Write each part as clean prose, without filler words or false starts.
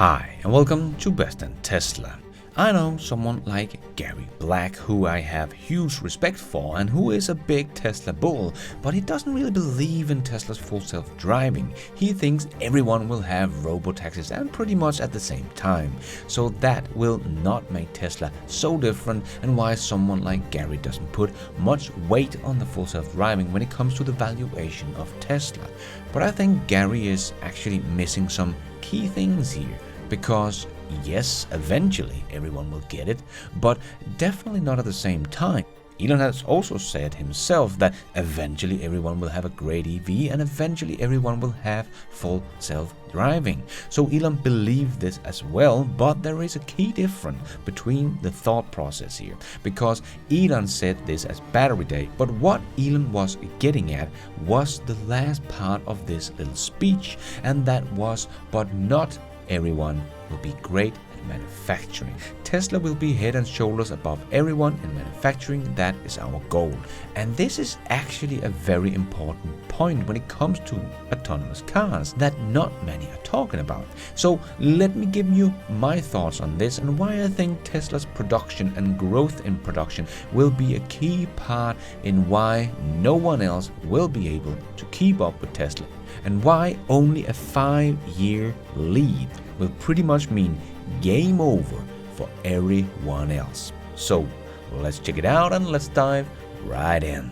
Hi and welcome to Best in Tesla. I know someone like Gary Black, who I have huge respect for and who is a big Tesla bull, but he doesn't really believe in Tesla's full self-driving. He thinks everyone will have robotaxis and pretty much at the same time. So that will not make Tesla so different, and why someone like Gary doesn't put much weight on the full self-driving when it comes to the valuation of Tesla. But I think Gary is actually missing some key things here, because yes, eventually everyone will get it, but definitely not at the same time. Elon has also said himself that eventually everyone will have a great EV and eventually everyone will have full self-driving. So Elon believed this as well, but there is a key difference between the thought process here, because Elon said this as battery day, but what Elon was getting at was the last part of this little speech, and that was, but not everyone will be great at manufacturing. Tesla will be head and shoulders above everyone in manufacturing. That is our goal. And this is actually a very important point when it comes to autonomous cars that not many are talking about. So let me give you my thoughts on this and why I think Tesla's production and growth in production will be a key part in why no one else will be able to keep up with Tesla, and why only a 5-year lead will pretty much mean game over for everyone else. So let's check it out and let's dive right in.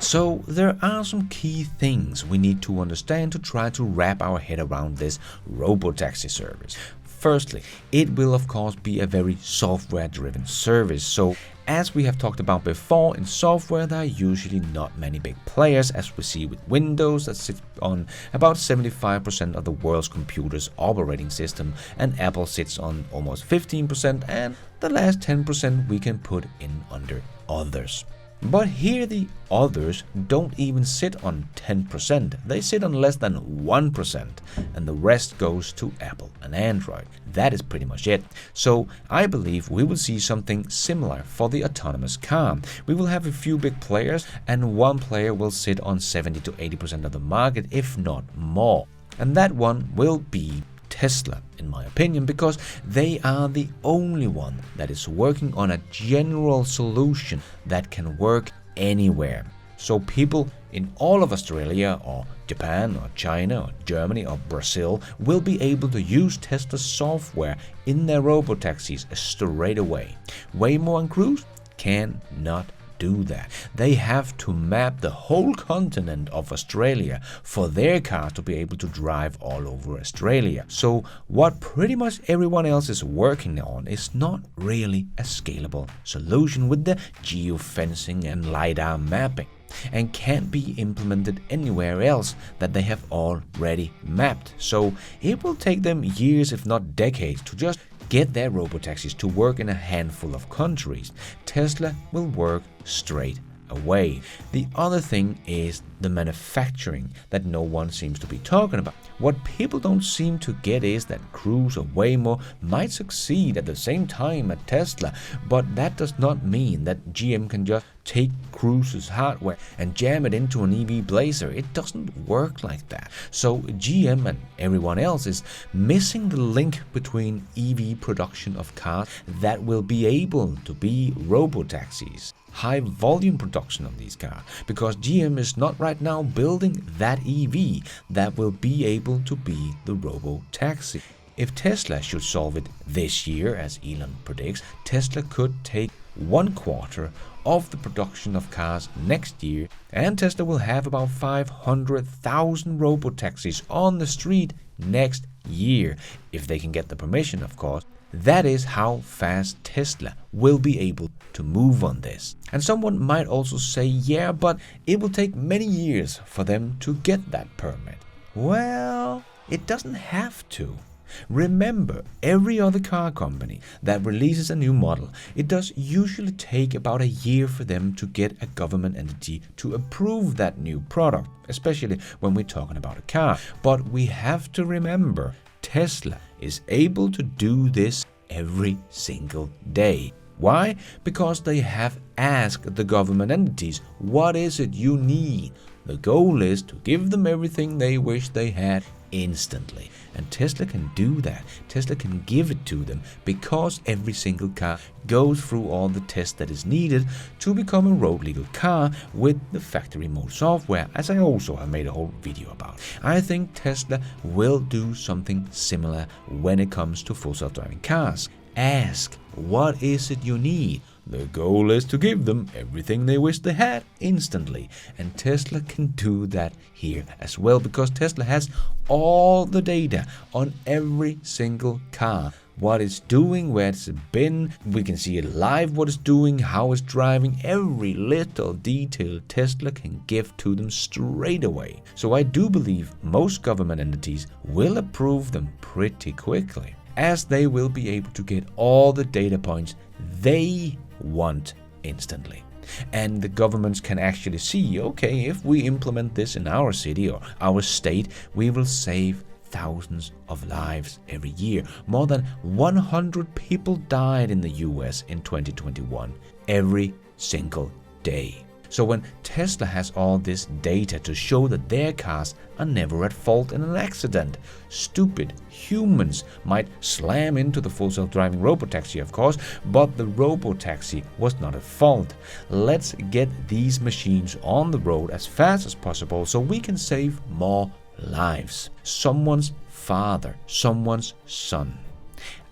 So there are some key things we need to understand to try to wrap our head around this Robotaxi service. Firstly, it will of course be a very software-driven service. So as we have talked about before, in software there are usually not many big players, as we see with Windows that sits on about 75% of the world's computers operating system, and Apple sits on almost 15%, and the last 10% we can put in under others. But here the others don't even sit on 10%, they sit on less than 1%, and the rest goes to Apple and Android. That is pretty much it. So I believe we will see something similar for the autonomous car. We will have a few big players, and one player will sit on 70 to 80% of the market, if not more. And that one will be Tesla, in my opinion, because they are the only one that is working on a general solution that can work anywhere. So people in all of Australia or Japan or China or Germany or Brazil will be able to use Tesla software in their robotaxis straight away. Waymo and Cruise cannot do that. They have to map the whole continent of Australia for their car to be able to drive all over Australia. So what pretty much everyone else is working on is not really a scalable solution with the geofencing and LiDAR mapping, and can't be implemented anywhere else that they have already mapped. So it will take them years, if not decades, to just get their robotaxis to work in a handful of countries. Tesla will work straight away. The other thing is the manufacturing that no one seems to be talking about. What people don't seem to get is that Cruise or Waymo might succeed at the same time at Tesla, but that does not mean that GM can just take Cruise's hardware and jam it into an EV Blazer. It doesn't work like that. So GM and everyone else is missing the link between EV production of cars that will be able to be robotaxis, high volume production of these cars, because GM is not right now building that EV that will be able to be the Robotaxi. If Tesla should solve it this year, as Elon predicts, Tesla could take 1/4 of the production of cars next year, and Tesla will have about 500,000 robotaxis on the street next year, if they can get the permission, of course. That is how fast Tesla will be able to move on this. And someone might also say, yeah, but it will take many years for them to get that permit. Well, it doesn't have to. Remember, every other car company that releases a new model, it does usually take about a year for them to get a government entity to approve that new product, especially when we're talking about a car. But we have to remember, Tesla is able to do this every single day. Why? Because they have asked the government entities, what is it you need? The goal is to give them everything they wish they had instantly. And Tesla can do that. Tesla can give it to them because every single car goes through all the tests that is needed to become a road legal car with the factory mode software, as I also have made a whole video about. I think Tesla will do something similar when it comes to full self-driving cars. Ask, what is it you need? The goal is to give them everything they wish they had instantly. And Tesla can do that here as well, because Tesla has all the data on every single car. What it's doing, where it's been, we can see it live, what it's doing, how it's driving, every little detail Tesla can give to them straight away. So I do believe most government entities will approve them pretty quickly, as they will be able to get all the data points they want instantly. And the governments can actually see, okay, if we implement this in our city or our state, we will save thousands of lives every year. More than 100 people died in the US in 2021, every single day. So when Tesla has all this data to show that their cars are never at fault in an accident, stupid humans might slam into the full self-driving Robotaxi, of course, but the Robotaxi was not at fault. Let's get these machines on the road as fast as possible so we can save more lives. Someone's father, someone's son.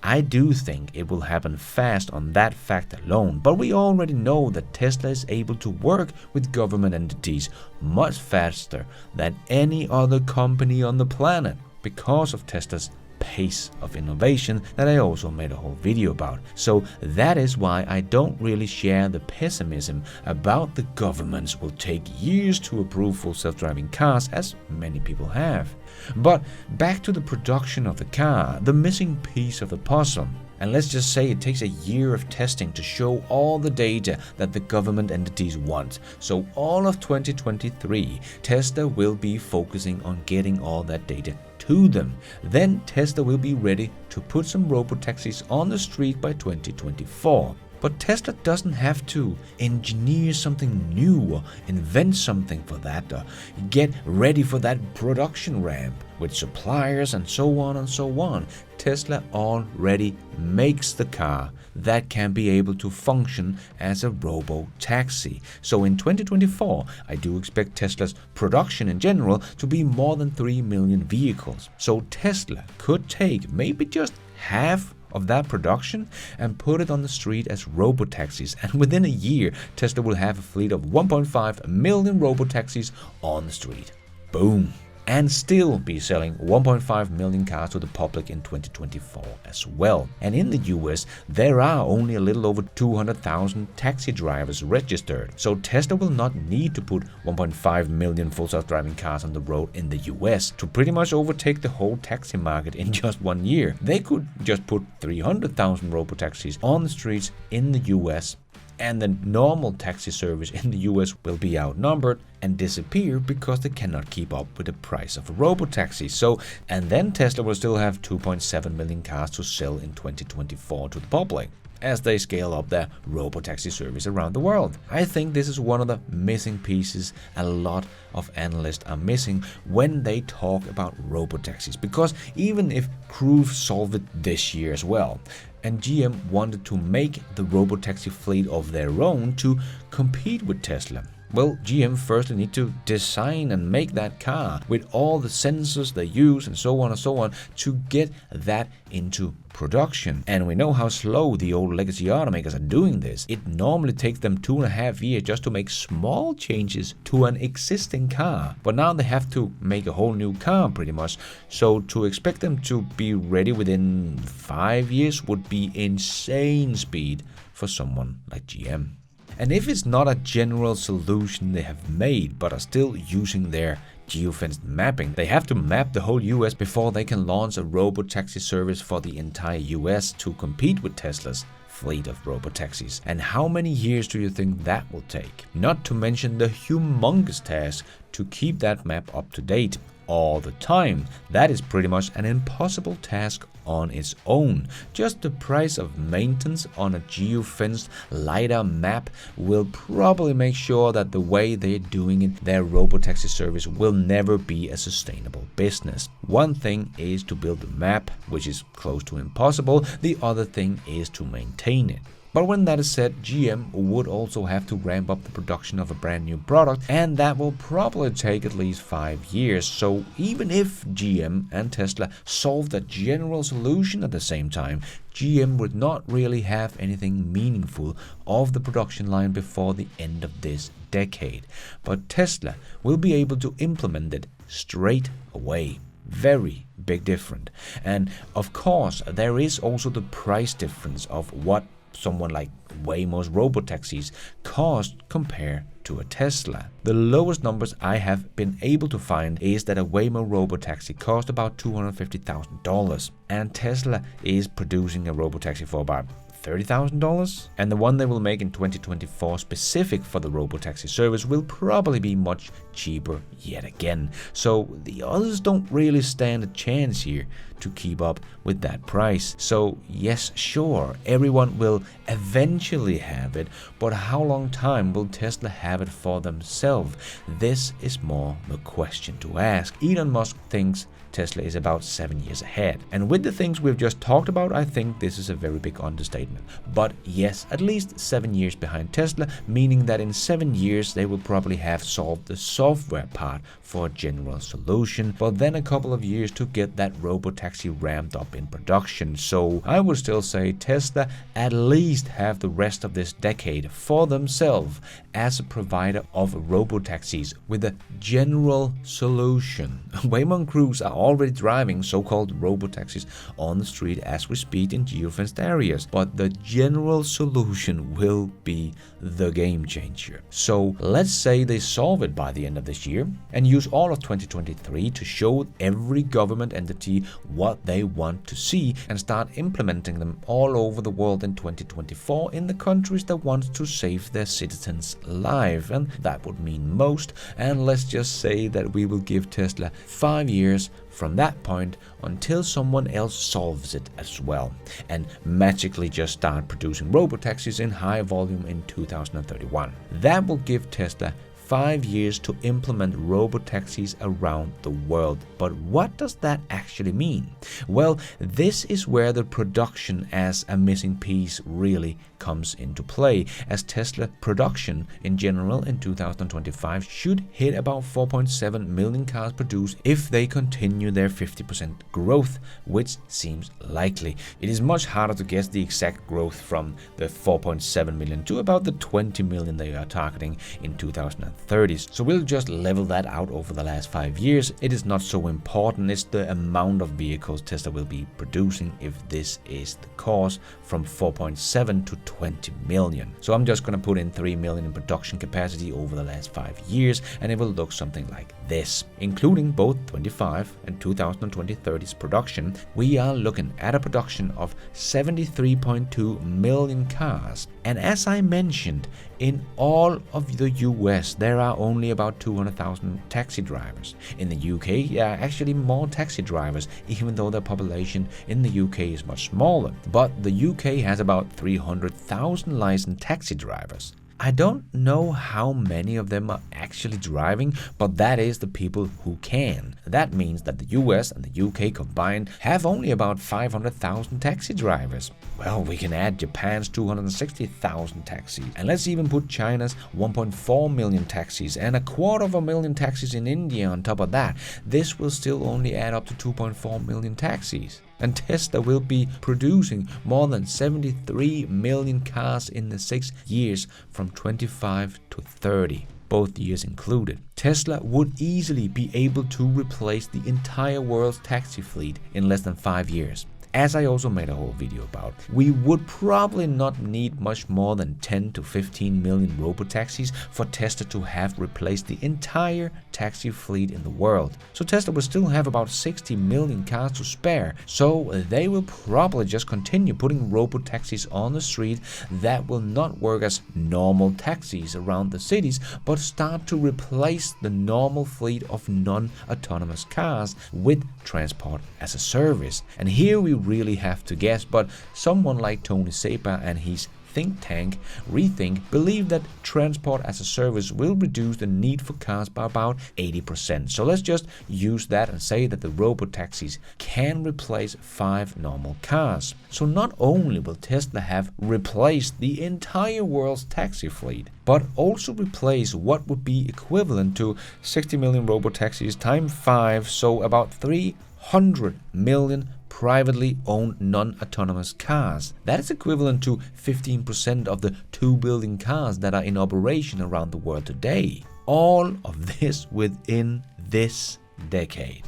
I do think it will happen fast on that fact alone, but we already know that Tesla is able to work with government entities much faster than any other company on the planet because of Tesla's pace of innovation that I also made a whole video about. So that is why I don't really share the pessimism about the governments will take years to approve full self-driving cars, as many people have. But back to the production of the car, the missing piece of the puzzle. And let's just say it takes a year of testing to show all the data that the government entities want. So all of 2023, Tesla will be focusing on getting all that data to them. Then Tesla will be ready to put some robotaxis on the street by 2024. But Tesla doesn't have to engineer something new or invent something for that or get ready for that production ramp with suppliers and so on and so on. Tesla already makes the car that can be able to function as a robo-taxi. So in 2024, I do expect Tesla's production in general to be more than 3 million vehicles. So Tesla could take maybe just half of that production and put it on the street as robotaxis, and within a year Tesla will have a fleet of 1.5 million robotaxis on the street. Boom. And still be selling 1.5 million cars to the public in 2024 as well. And in the US, there are only a little over 200,000 taxi drivers registered. So Tesla will not need to put 1.5 million full self-driving cars on the road in the US to pretty much overtake the whole taxi market in just 1 year. They could just put 300,000 robotaxis on the streets in the US, and the normal taxi service in the US will be outnumbered and disappear because they cannot keep up with the price of a robotaxi. And then Tesla will still have 2.7 million cars to sell in 2024 to the public as they scale up their robotaxi service around the world. I think this is one of the missing pieces a lot of analysts are missing when they talk about robotaxis, because even if Cruise solved it this year as well, and GM wanted to make the robotaxi fleet of their own to compete with Tesla, well, GM firstly need to design and make that car with all the sensors they use and so on to get that into production. And we know how slow the old legacy automakers are doing this. It normally takes them 2.5 years just to make small changes to an existing car. But now they have to make a whole new car pretty much. So to expect them to be ready within 5 years would be insane speed for someone like GM. And if it's not a general solution they have made but are still using their geofenced mapping. They have to map the whole US before they can launch a robotaxi service for the entire US to compete with Tesla's fleet of robotaxis. And how many years do you think that will take? Not to mention the humongous task to keep that map up to date all the time. That is pretty much an impossible task on its own. Just the price of maintenance on a geofenced LiDAR map will probably make sure that the way they're doing it, their robotaxi service will never be a sustainable business. One thing is to build the map, which is close to impossible. The other thing is to maintain it. But when that is said, GM would also have to ramp up the production of a brand new product, and that will probably take at least 5 years. So even if GM and Tesla solve the general solution at the same time, GM would not really have anything meaningful of the production line before the end of this decade. But Tesla will be able to implement it straight away. Very big difference. And of course, there is also the price difference of what someone like Waymo's robotaxis cost compared to a Tesla. The lowest numbers I have been able to find is that a Waymo robotaxi cost about $250,000, and Tesla is producing a robotaxi for about $30,000, and the one they will make in 2024 specific for the robotaxi service will probably be much cheaper yet again. So the others don't really stand a chance here to keep up with that price. So yes, sure, everyone will eventually have it, but how long time will Tesla have it for themselves? This is more the question to ask. Elon Musk thinks Tesla is about 7 years ahead. And with the things we've just talked about, I think this is a very big understatement. But yes, at least 7 years behind Tesla, meaning that in 7 years they will probably have solved the software part for a general solution, but then a couple of years to get that robotaxi ramped up in production. So I would still say Tesla at least have the rest of this decade for themselves as a provider of robotaxis with a general solution. Waymo and Cruise are already driving so-called robotaxis on the street as we speak in geofenced areas, but the general solution will be the game changer. So let's say they solve it by the end of this year and use all of 2023 to show every government entity what they want to see and start implementing them all over the world in 2024 in the countries that want to save their citizens' lives, and that would mean most. And let's just say that we will give Tesla 5 years from that point until someone else solves it as well, and magically just start producing robotaxis in high volume in 2031. That will give Tesla 5 years to implement robotaxis around the world. But what does that actually mean? Well, this is where the production as a missing piece really comes into play, as Tesla production in general in 2025 should hit about 4.7 million cars produced if they continue their 50% growth, which seems likely. It is much harder to guess the exact growth from the 4.7 million to about the 20 million they are targeting in 2030. So we'll just level that out over the last 5 years. It is not so important, it's the amount of vehicles Tesla will be producing if this is the cause, from 4.7 to 20 million. So I'm just going to put in 3 million in production capacity over the last 5 years, and it will look something like this. Including both 25 and 2030's production, we are looking at a production of 73.2 million cars. And as I mentioned, in all of the US, there are only about 200,000 taxi drivers. In the UK, there are actually more taxi drivers, even though the population in the UK is much smaller. But the UK has about 300,000 licensed taxi drivers. I don't know how many of them are actually driving, but that is the people who can. That means that the US and the UK combined have only about 500,000 taxi drivers. Well, we can add Japan's 260,000 taxis, and let's even put China's 1.4 million taxis and 250,000 taxis in India on top of that. This will still only add up to 2.4 million taxis. And Tesla will be producing more than 73 million cars in the 6 years from 25 to 30, both years included. Tesla would easily be able to replace the entire world's taxi fleet in less than 5 years. as I also made a whole video about, we would probably not need much more than 10 to 15 million robotaxis for Tesla to have replaced the entire taxi fleet in the world. So Tesla will still have about 60 million cars to spare, so they will probably just continue putting robotaxis on the street that will not work as normal taxis around the cities, but start to replace the normal fleet of non-autonomous cars with transport as a service. And here we really have to guess, but someone like Tony Seba and his think tank Rethink believe that transport as a service will reduce the need for cars by about 80%. So let's just use that and say that the robotaxis can replace 5 normal cars. So not only will Tesla have replaced the entire world's taxi fleet, but also replace what would be equivalent to 60 million robotaxis times 5, so about 300 million privately owned non-autonomous cars. That is equivalent to 15% of the 2 billion cars that are in operation around the world today. All of this within this decade.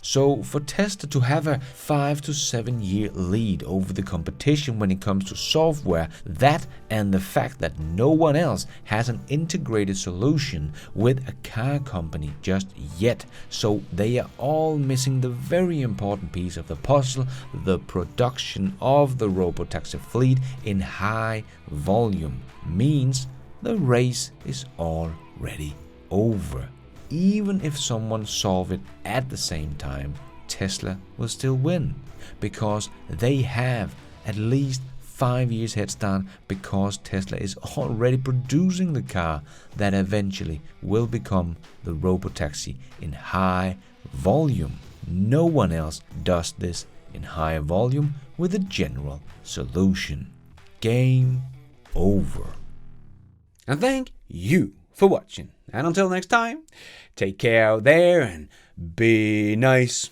So for Tesla to have a 5 to 7 year lead over the competition when it comes to software, that and the fact that no one else has an integrated solution with a car company just yet, so they are all missing the very important piece of the puzzle, the production of the robotaxi fleet in high volume, means the race is already over. Even if someone solve it at the same time, Tesla will still win, because they have at least 5 years head start, because Tesla is already producing the car that eventually will become the robotaxi in high volume. No one else does this in high volume with a general solution. Game over. And thank you for watching. And until next time, take care out there and be nice.